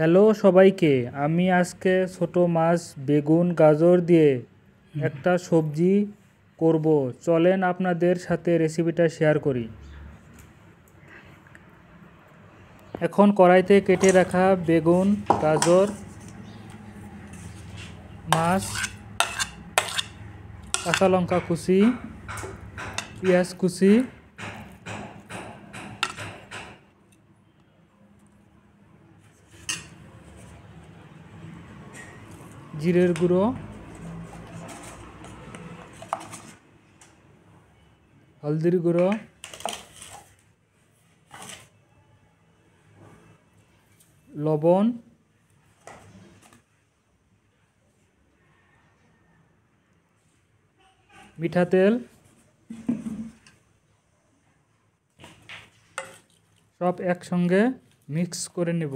Hello সবাইকে, আমি আজকে ছোট মাছ, বেগুন, গাজর দিয়ে একটা সবজি করব। চলেন আপনাদের সাথে রেসিপিটা শেয়ার করি। এখন কড়াইতে কেটে রাখা বেগুন, গাজর, মাছ, কাঁচা লঙ্কা কুচি, পেঁয়াজ কুচি, জিরের গুঁড়ো, হলদির গুঁড়ো, লবণ, মিঠা তেল, সব একসঙ্গে মিক্স করে নেব।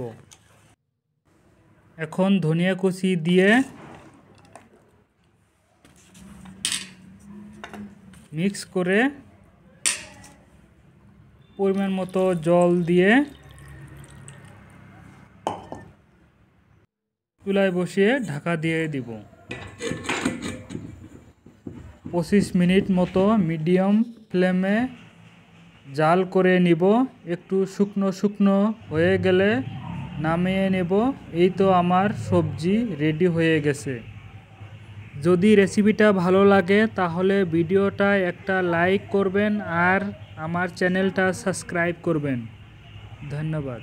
এখন ধনিয়া কুচি দিয়ে মিক্স করে পরিমাণ মতো জল দিয়ে চুলায় বসিয়ে ঢাকা দিয়ে দিব। 25 মিনিট মতো মিডিয়াম ফ্লেমে জাল করে নিব। একটু শুকনো শুকনো হয়ে গেলে নামিয়ে নেব। এই তো আমার সবজি রেডি হয়ে গেছে। যদি রেসিপিটা ভালো লাগে তাহলে ভিডিওটা একটা লাইক করবেন আর আমার চ্যানেলটা সাবস্ক্রাইব করবেন। ধন্যবাদ।